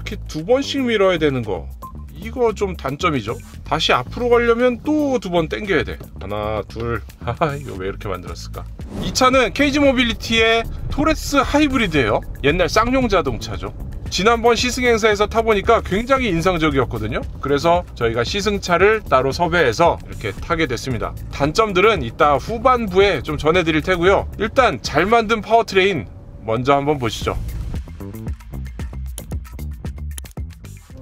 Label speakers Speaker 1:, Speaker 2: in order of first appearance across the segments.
Speaker 1: 이렇게 두 번씩 밀어야 되는 거, 이거 좀 단점이죠. 다시 앞으로 가려면 또 두 번 당겨야 돼. 하나 둘. 하하, 이거 왜 이렇게 만들었을까. 이 차는 KG 모빌리티의 토레스 하이브리드예요. 옛날 쌍용 자동차죠. 지난번 시승 행사에서 타보니까 굉장히 인상적이었거든요. 그래서 저희가 시승차를 따로 섭외해서 이렇게 타게 됐습니다. 단점들은 이따 후반부에 좀 전해드릴 테고요. 일단 잘 만든 파워트레인 먼저 한번 보시죠.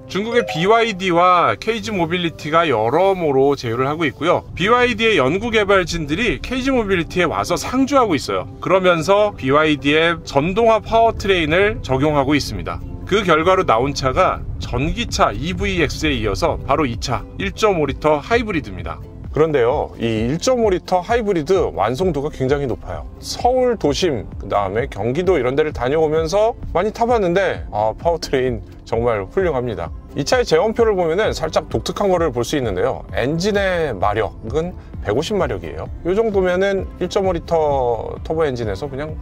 Speaker 1: 중국의 BYD와 KG 모빌리티가 여러모로 제휴를 하고 있고요. BYD의 연구개발진들이 KG 모빌리티에 와서 상주하고 있어요. 그러면서 BYD의 전동화 파워트레인을 적용하고 있습니다. 그 결과로 나온 차가 전기차 EVX에 이어서 바로 이 차 1.5L 하이브리드입니다. 그런데요, 이 1.5L 하이브리드 완성도가 굉장히 높아요. 서울 도심, 그 다음에 경기도 이런 데를 다녀오면서 많이 타봤는데 파워트레인 정말 훌륭합니다. 이 차의 제원표를 보면은 살짝 독특한 거를 볼 수 있는데요. 엔진의 마력은 150마력이에요. 이 정도면은 1.5L 터보 엔진에서 그냥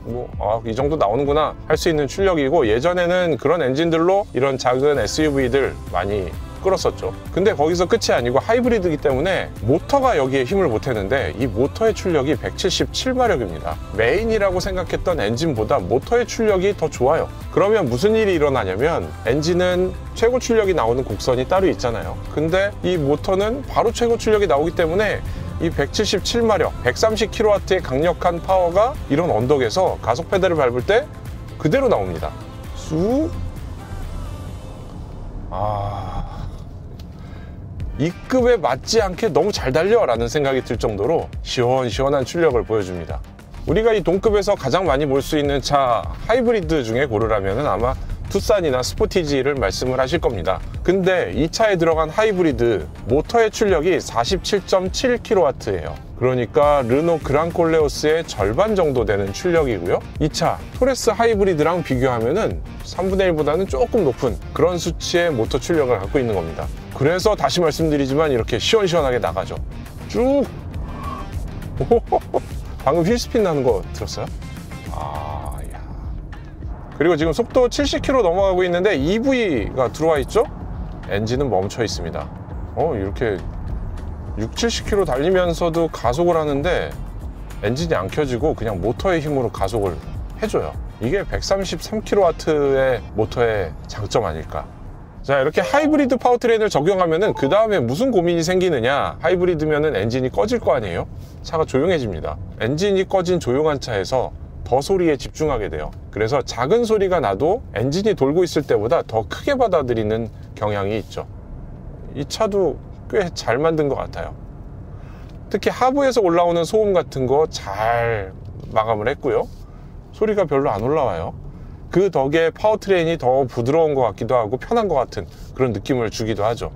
Speaker 1: 이 정도 나오는구나 할 수 있는 출력이고, 예전에는 그런 엔진들로 이런 작은 SUV들 많이 끌었었죠. 근데 거기서 끝이 아니고 하이브리드이기 때문에 모터가 여기에 힘을 못했는데 이 모터의 출력이 177마력입니다. 메인이라고 생각했던 엔진보다 모터의 출력이 더 좋아요. 그러면 무슨 일이 일어나냐면, 엔진은 최고 출력이 나오는 곡선이 따로 있잖아요. 근데 이 모터는 바로 최고 출력이 나오기 때문에 이 177마력, 130kW의 강력한 파워가 이런 언덕에서 가속 페달을 밟을 때 그대로 나옵니다. 쑥. 이 급에 맞지 않게 너무 잘 달려 라는 생각이 들 정도로 시원시원한 출력을 보여줍니다. 우리가 이 동급에서 가장 많이 볼 수 있는 차 하이브리드 중에 고르라면 아마 투싼이나 스포티지를 말씀을 하실 겁니다. 근데 이 차에 들어간 하이브리드 모터의 출력이 47.7kW예요. 그러니까 르노 그랑콜레오스의 절반 정도 되는 출력이고요. 이 차 토레스 하이브리드랑 비교하면은 3분의 1보다는 조금 높은 그런 수치의 모터 출력을 갖고 있는 겁니다. 그래서 다시 말씀드리지만 이렇게 시원시원하게 나가죠. 쭉. 방금 휠스핀 나는 거 들었어요? 그리고 지금 속도 70km 넘어가고 있는데 EV가 들어와 있죠? 엔진은 멈춰 있습니다. 이렇게 60-70km 달리면서도 가속을 하는데 엔진이 안 켜지고 그냥 모터의 힘으로 가속을 해줘요. 이게 133kW의 모터의 장점 아닐까. 자, 이렇게 하이브리드 파워트레인을 적용하면은 그 다음에 무슨 고민이 생기느냐. 하이브리드면은 엔진이 꺼질 거 아니에요? 차가 조용해집니다. 엔진이 꺼진 조용한 차에서 더 소리에 집중하게 돼요. 그래서 작은 소리가 나도 엔진이 돌고 있을 때보다 더 크게 받아들이는 경향이 있죠. 이 차도 꽤 잘 만든 것 같아요. 특히 하부에서 올라오는 소음 같은 거 잘 마감을 했고요. 소리가 별로 안 올라와요. 그 덕에 파워트레인이 더 부드러운 것 같기도 하고 편한 것 같은 그런 느낌을 주기도 하죠.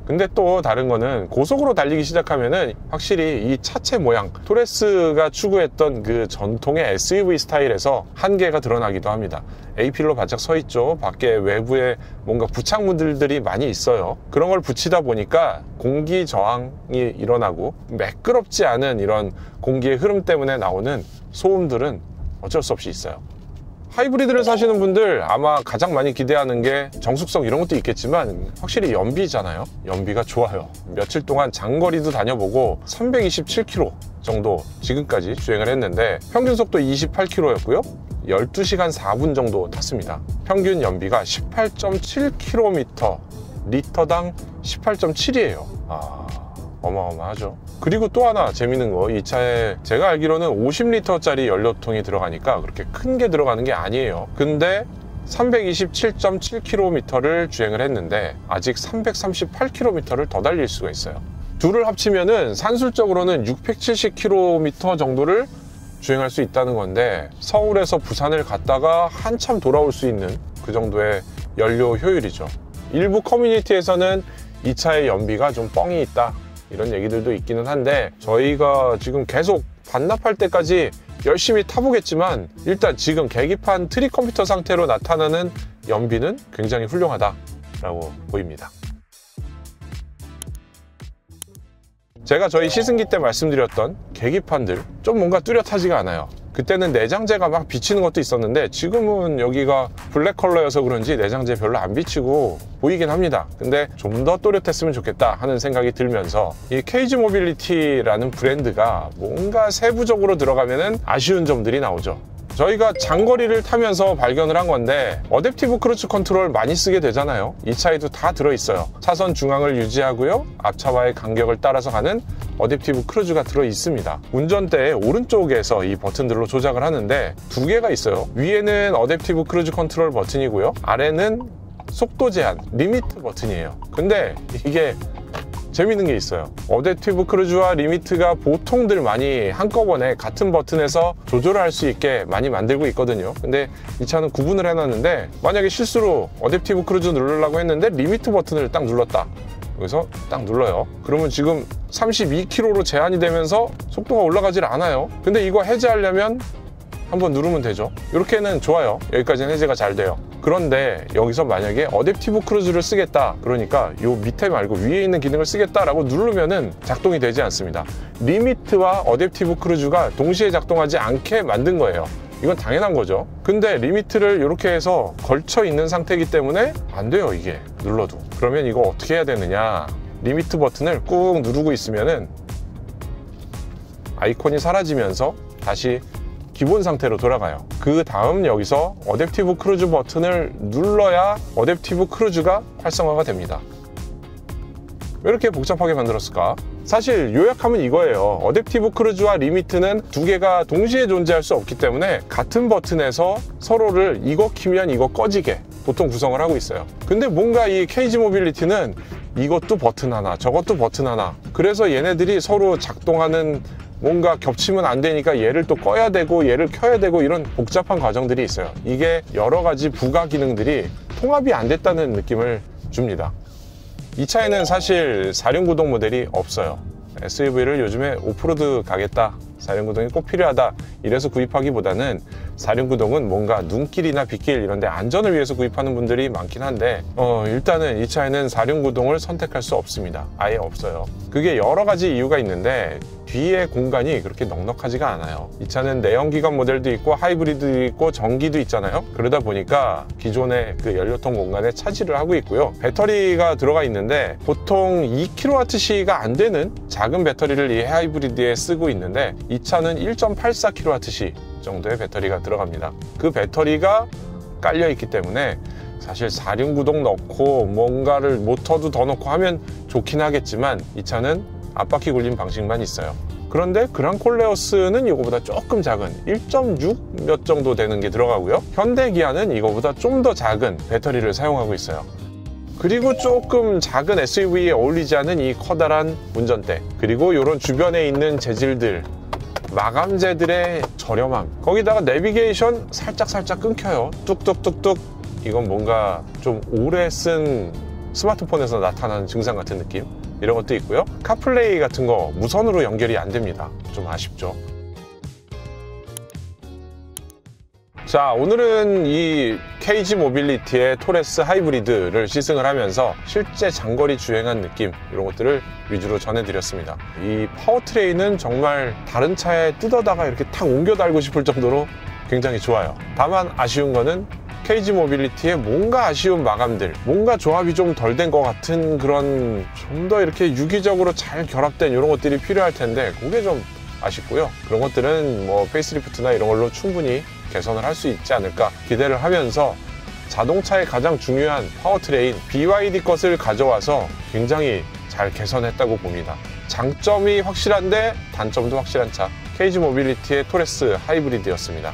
Speaker 1: 근데 또 다른 거는 고속으로 달리기 시작하면은 확실히 이 차체 모양, 토레스가 추구했던 그 전통의 SUV 스타일에서 한계가 드러나기도 합니다. A필로 바짝 서 있죠. 밖에 외부에 뭔가 부착물들이 많이 있어요. 그런 걸 붙이다 보니까 공기 저항이 일어나고 매끄럽지 않은 이런 공기의 흐름 때문에 나오는 소음들은 어쩔 수 없이 있어요. 하이브리드를 사시는 분들 아마 가장 많이 기대하는 게 정숙성 이런 것도 있겠지만 확실히 연비잖아요. 연비가 좋아요. 며칠 동안 장거리도 다녀보고 327km 정도 지금까지 주행을 했는데 평균 속도 28km였고요 12시간 4분 정도 탔습니다. 평균 연비가 18.7km, 리터당 18.7이에요 어마어마하죠. 그리고 또 하나 재밌는 거, 이 차에 제가 알기로는 50L짜리 연료통이 들어가니까 그렇게 큰 게 들어가는 게 아니에요. 근데 327.7km를 주행을 했는데 아직 338km를 더 달릴 수가 있어요. 둘을 합치면은 산술적으로는 670km 정도를 주행할 수 있다는 건데, 서울에서 부산을 갔다가 한참 돌아올 수 있는 그 정도의 연료 효율이죠. 일부 커뮤니티에서는 이 차의 연비가 좀 뻥이 있다 이런 얘기들도 있기는 한데, 저희가 지금 계속 반납할 때까지 열심히 타보겠지만 일단 지금 계기판 트리 컴퓨터 상태로 나타나는 연비는 굉장히 훌륭하다라고 보입니다. 제가 저희 시승기 때 말씀드렸던 계기판들 좀 뭔가 뚜렷하지가 않아요. 그때는 내장재가 막 비치는 것도 있었는데 지금은 여기가 블랙 컬러여서 그런지 내장재 별로 안 비치고 보이긴 합니다. 근데 좀 더 또렷했으면 좋겠다 하는 생각이 들면서 이 케이지 모빌리티라는 브랜드가 뭔가 세부적으로 들어가면은 아쉬운 점들이 나오죠. 저희가 장거리를 타면서 발견을 한 건데 어댑티브 크루즈 컨트롤 많이 쓰게 되잖아요. 이 차에도 다 들어있어요. 차선 중앙을 유지하고요, 앞차와의 간격을 따라서 가는 어댑티브 크루즈가 들어있습니다. 운전대의 오른쪽에서 이 버튼들로 조작을 하는데 두 개가 있어요. 위에는 어댑티브 크루즈 컨트롤 버튼이고요, 아래는 속도 제한 리미트 버튼이에요. 근데 이게 재밌는 게 있어요. 어댑티브 크루즈와 리미트가 보통들 많이 한꺼번에 같은 버튼에서 조절을 할 수 있게 많이 만들고 있거든요. 근데 이 차는 구분을 해놨는데 만약에 실수로 어댑티브 크루즈 누르려고 했는데 리미트 버튼을 딱 눌렀다. 여기서 딱 눌러요. 그러면 지금 32km로 제한이 되면서 속도가 올라가질 않아요. 근데 이거 해제하려면 한번 누르면 되죠. 이렇게는 좋아요. 여기까지는 해제가 잘 돼요. 그런데 여기서 만약에 어댑티브 크루즈를 쓰겠다, 그러니까 요 밑에 말고 위에 있는 기능을 쓰겠다라고 누르면은 작동이 되지 않습니다. 리미트와 어댑티브 크루즈가 동시에 작동하지 않게 만든 거예요. 이건 당연한 거죠. 근데 리미트를 이렇게 해서 걸쳐 있는 상태이기 때문에 안 돼요, 이게 눌러도. 그러면 이거 어떻게 해야 되느냐, 리미트 버튼을 꾹 누르고 있으면은 아이콘이 사라지면서 다시 기본 상태로 돌아가요. 그 다음 여기서 어댑티브 크루즈 버튼을 눌러야 어댑티브 크루즈가 활성화가 됩니다. 왜 이렇게 복잡하게 만들었을까? 사실 요약하면 이거예요. 어댑티브 크루즈와 리미트는 두 개가 동시에 존재할 수 없기 때문에 같은 버튼에서 서로를 이거 키면 이거 꺼지게 보통 구성을 하고 있어요. 근데 뭔가 이 케이지 모빌리티는 이것도 버튼 하나, 저것도 버튼 하나, 그래서 얘네들이 서로 작동하는, 뭔가 겹치면 안 되니까 얘를 또 꺼야 되고 얘를 켜야 되고 이런 복잡한 과정들이 있어요. 이게 여러 가지 부가 기능들이 통합이 안 됐다는 느낌을 줍니다. 이 차에는 사실 4륜구동 모델이 없어요. SUV를 요즘에 오프로드 가겠다, 4륜구동이 꼭 필요하다 이래서 구입하기보다는 4륜구동은 뭔가 눈길이나 빗길 이런 데 안전을 위해서 구입하는 분들이 많긴 한데 일단은 이 차에는 4륜구동을 선택할 수 없습니다. 아예 없어요. 그게 여러 가지 이유가 있는데 뒤에 공간이 그렇게 넉넉하지가 않아요. 이 차는 내연기관 모델도 있고 하이브리드도 있고 전기도 있잖아요. 그러다 보니까 기존의 그 연료통 공간에 차지를 하고 있고요. 배터리가 들어가 있는데 보통 2kWh가 안 되는 작은 배터리를 이 하이브리드에 쓰고 있는데 이 차는 1.84kWh 정도의 배터리가 들어갑니다. 그 배터리가 깔려 있기 때문에 사실 4륜구동 넣고 뭔가를 모터도 더 넣고 하면 좋긴 하겠지만 이 차는 앞바퀴 굴림 방식만 있어요. 그런데 그랑콜레오스는 이거보다 조금 작은 1.6 몇 정도 되는 게 들어가고요. 현대기아는 이거보다 좀 더 작은 배터리를 사용하고 있어요. 그리고 조금 작은 SUV에 어울리지 않은 이 커다란 운전대, 그리고 이런 주변에 있는 재질들, 마감재들의 저렴함, 거기다가 내비게이션 살짝 끊겨요. 뚝뚝뚝뚝. 이건 뭔가 좀 오래 쓴 스마트폰에서 나타나는 증상 같은 느낌, 이런 것도 있고요. 카플레이 같은 거 무선으로 연결이 안 됩니다. 좀 아쉽죠. 자, 오늘은 이 케이지 모빌리티의 토레스 하이브리드를 시승을 하면서 실제 장거리 주행한 느낌, 이런 것들을 위주로 전해드렸습니다. 이 파워트레인은 정말 다른 차에 뜯어다가 이렇게 탁 옮겨 달고 싶을 정도로 굉장히 좋아요. 다만 아쉬운 거는 케이지 모빌리티의 뭔가 아쉬운 마감들, 뭔가 조합이 좀 덜 된 것 같은 그런 좀 더 이렇게 유기적으로 잘 결합된 이런 것들이 필요할 텐데 그게 좀 아쉽고요. 그런 것들은 뭐 페이스리프트나 이런 걸로 충분히 개선을 할 수 있지 않을까 기대를 하면서 자동차의 가장 중요한 파워트레인 BYD 것을 가져와서 굉장히 잘 개선했다고 봅니다. 장점이 확실한데 단점도 확실한 차, 케이지 모빌리티의 토레스 하이브리드였습니다.